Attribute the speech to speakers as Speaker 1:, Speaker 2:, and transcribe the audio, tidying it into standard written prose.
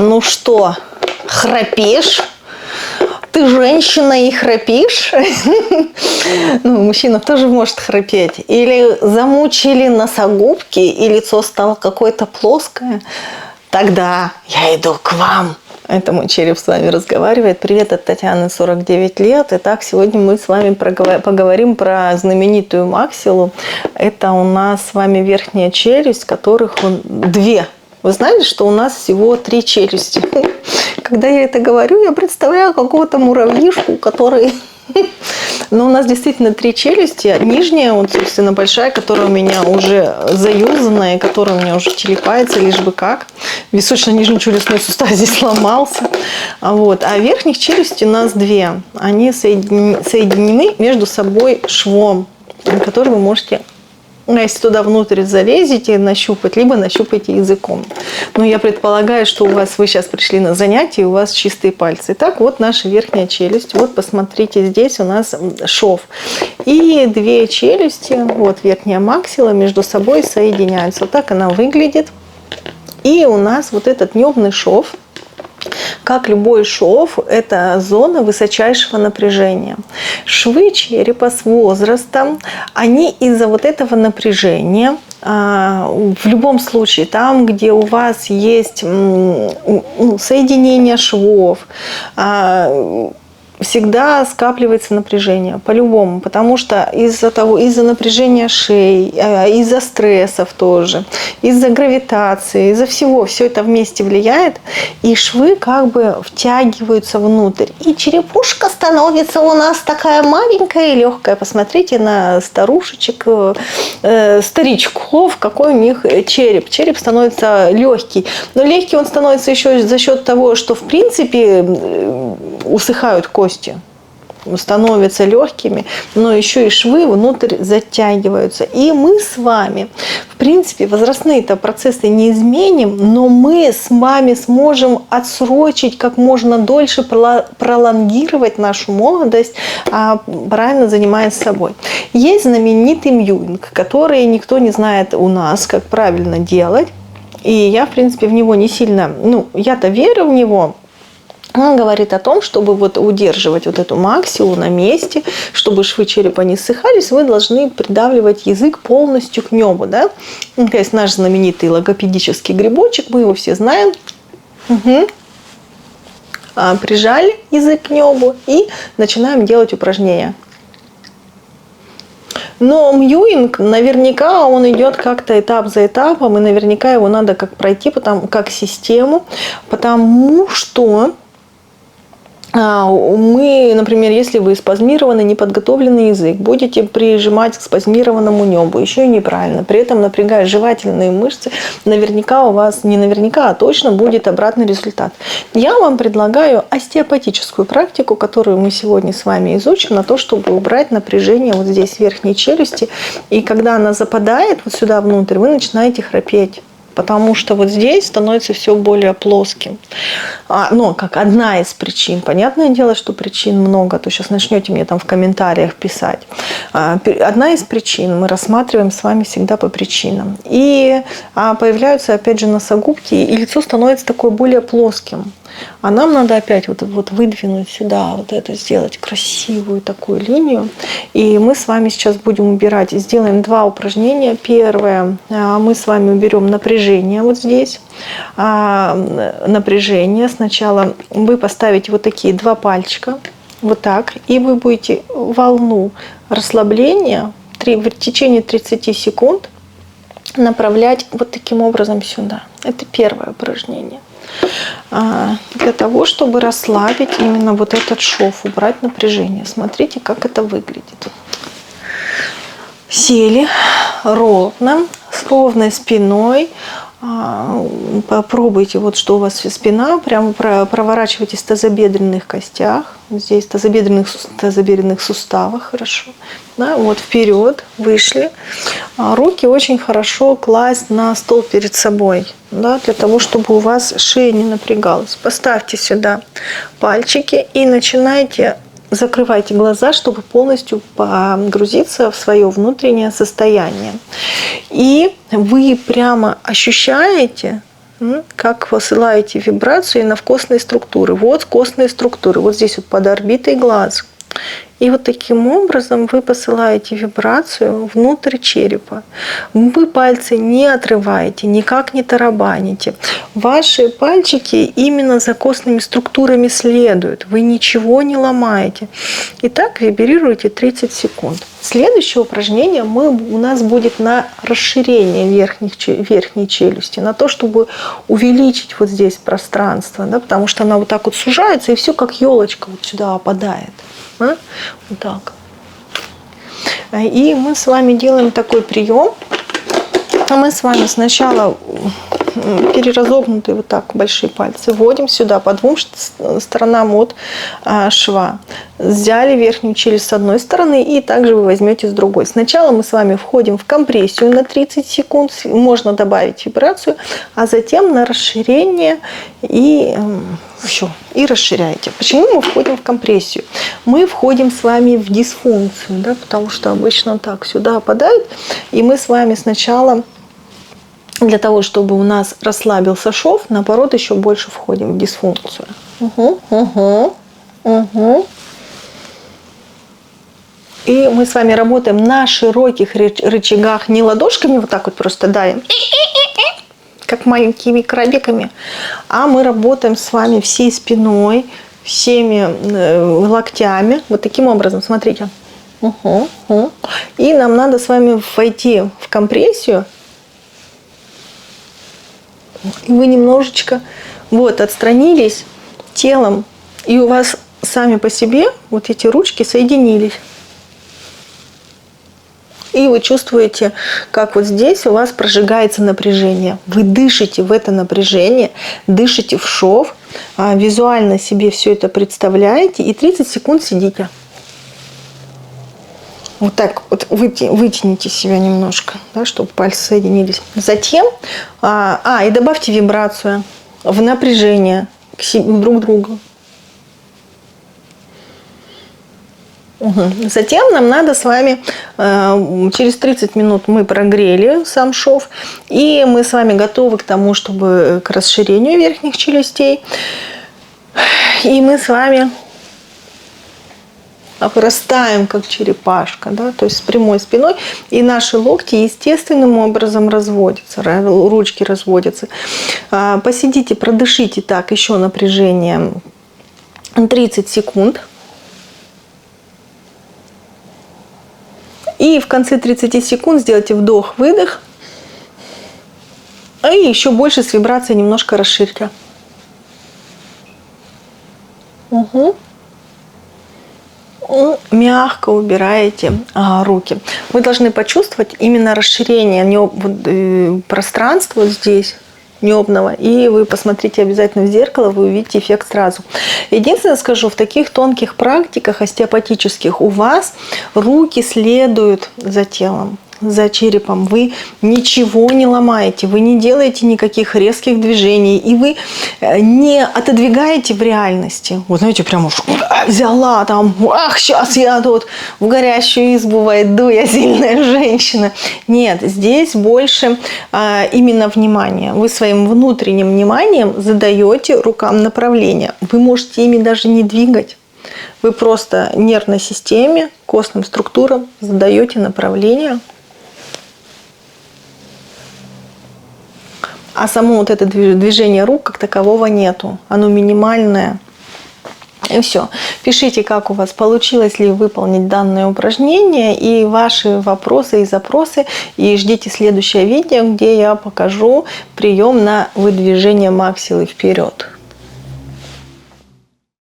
Speaker 1: Ну что, храпишь? Ты женщина и храпишь? Ну, мужчина тоже может храпеть. Или замучили носогубки, и лицо стало какое-то плоское. Тогда я иду к вам. Это мой череп с вами разговаривает. Привет от Татьяны, 49 лет. Итак, сегодня мы с вами поговорим про знаменитую максиллу. Это у нас с вами верхняя челюсть, которых две. Вы знаете, что у нас всего 3 челюсти? Когда я это говорю, я представляю какого-то муравьишку, который... Но у нас действительно 3 челюсти. Нижняя, вот, собственно, большая, которая у меня уже заюзанная, которая у меня уже телепается, лишь бы как. Височно-нижнечелюстной сустав здесь сломался. Вот. А верхних челюстей у нас 2. Они соединены между собой швом, который вы можете... Если туда внутрь залезете, нащупать, либо нащупайте языком. Но я предполагаю, что вы сейчас пришли на занятие, и у вас чистые пальцы. Итак, вот наша верхняя челюсть. Вот посмотрите, здесь у нас шов. И 2 челюсти, вот верхняя максилла, между собой соединяются. Вот так она выглядит. И у нас вот этот небный шов. Как любой шов, это зона высочайшего напряжения. Швы черепа с возрастом, они из-за вот этого напряжения, в любом случае, там, где у вас есть соединение швов, всегда скапливается напряжение, по-любому, потому что из-за напряжения шеи, из-за стрессов тоже, из-за гравитации, из-за всего, все это вместе влияет, и швы как бы втягиваются внутрь. И черепушка становится у нас такая маленькая и легкая. Посмотрите на старушечек, старичков, какой у них череп. Череп становится легкий. Но легкий он становится еще за счет того, что в принципе усыхают кости, становятся легкими, но еще и швы внутрь затягиваются. И мы с вами, в принципе, возрастные-то процессы не изменим, но мы с вами сможем отсрочить как можно дольше, пролонгировать нашу молодость, правильно занимаясь собой. Есть знаменитый Мьюинг, который никто не знает у нас, как правильно делать. И я, в принципе, в него не сильно, я-то верю в него. Он говорит о том, чтобы вот удерживать вот эту максиллу на месте, чтобы швы черепа не ссыхались, вы должны придавливать язык полностью к небу. Да? То есть наш знаменитый логопедический грибочек, мы его все знаем. Угу. Прижали язык к небу и начинаем делать упражнения. Но Мьюинг, наверняка он идет как-то этап за этапом, и наверняка его надо как пройти, как систему, потому что мы, например, если вы спазмированный, неподготовленный язык, будете прижимать к спазмированному небу, еще и неправильно, при этом напрягая жевательные мышцы, наверняка у вас, не наверняка, а точно будет обратный результат. Я вам предлагаю остеопатическую практику, которую мы сегодня с вами изучим, на то, чтобы убрать напряжение вот здесь в верхней челюсти, и когда она западает вот сюда внутрь, вы начинаете храпеть. Потому что вот здесь становится все более плоским. Но как одна из причин. Понятное дело, что причин много. То сейчас начнете мне там в комментариях писать. Одна из причин мы рассматриваем с вами всегда по причинам. И появляются опять же носогубки, и лицо становится такое более плоским. А нам надо опять вот выдвинуть сюда, вот это сделать красивую такую линию. И мы с вами сейчас будем убирать. Сделаем 2 упражнения. Первое, мы с вами уберем напряжение вот здесь. Напряжение. Сначала вы поставите вот такие 2 пальчика. Вот так. И вы будете волну расслабления в течение 30 секунд направлять вот таким образом сюда. Это первое упражнение. Для того, чтобы расслабить именно вот этот шов, убрать напряжение. Смотрите, как это выглядит. Сели ровно, с ровной спиной. Попробуйте, вот что у вас спина, прямо проворачивайтесь в тазобедренных костях, здесь тазобедренных суставах, хорошо. Да, вот вперед, вышли. Руки очень хорошо класть на стол перед собой, да, для того, чтобы у вас шея не напрягалась. Поставьте сюда пальчики и начинайте. Закрывайте глаза, чтобы полностью погрузиться в свое внутреннее состояние. И вы прямо ощущаете как посылаете вибрацию на костные структуры. Вот костные структуры, вот здесь вот под орбитой глаза. И вот таким образом вы посылаете вибрацию внутрь черепа. Вы пальцы не отрываете, никак не тарабаните. Ваши пальчики именно за костными структурами следуют. Вы ничего не ломаете. И так вибрируете 30 секунд. Следующее упражнение у нас будет на расширение верхней челюсти, на то, чтобы увеличить вот здесь пространство, да, потому что она вот так вот сужается, и все как елочка вот сюда опадает. Вот так. И мы с вами делаем такой прием. Мы с вами сначала переразогнутые вот так большие пальцы вводим сюда по двум сторонам от шва. Взяли верхнюю челюсть с одной стороны и также вы возьмете с другой. Сначала мы с вами входим в компрессию на 30 секунд. Можно добавить вибрацию, а затем на расширение и все. И расширяете. Почему мы входим в компрессию? Мы входим с вами в дисфункцию, да, потому что обычно так сюда опадает. И мы с вами сначала для того, чтобы у нас расслабился шов, наоборот, еще больше входим в дисфункцию. И мы с вами работаем на широких рычагах, не ладошками вот так вот просто давим, как маленькими крабиками, а мы работаем с вами всей спиной, всеми локтями. Вот таким образом, смотрите. И нам надо с вами войти в компрессию. И вы немножечко вот отстранились телом, и у вас сами по себе вот эти ручки соединились. И вы чувствуете, как вот здесь у вас прожигается напряжение. Вы дышите в это напряжение, дышите в шов, визуально себе все это представляете и 30 секунд сидите. Вот так вот вытяните себя немножко, да, чтобы пальцы соединились. Затем, и добавьте вибрацию в напряжение к друг другу. Затем нам надо с вами, через 30 минут мы прогрели сам шов, и мы с вами готовы к тому, чтобы к расширению верхних челюстей. И мы с вами вырастаем как черепашка, да, то есть с прямой спиной, и наши локти естественным образом разводятся, ручки разводятся. Посидите, продышите так еще напряжение 30 секунд. И в конце 30 секунд сделайте вдох-выдох. И еще больше с вибрацией немножко расширьте. Мягко убираете руки. Вы должны почувствовать именно расширение пространства вот здесь, небного. И вы посмотрите обязательно в зеркало, вы увидите эффект сразу. Единственное скажу, в таких тонких практиках остеопатических у вас руки следуют за телом, за черепом. Вы ничего не ломаете, вы не делаете никаких резких движений, и вы не отодвигаете в реальности. Вот знаете, прям уж взяла там, сейчас я тут в горящую избу войду, я сильная женщина. Нет, здесь больше именно внимание. Вы своим внутренним вниманием задаете рукам направление. Вы можете ими даже не двигать. Вы просто нервной системе, костным структурам задаете направление. А само вот это движение рук как такового нету. Оно минимальное. И все. Пишите, как у вас получилось ли выполнить данное упражнение и ваши вопросы и запросы. И ждите следующее видео, где я покажу прием на выдвижение максиллы вперед.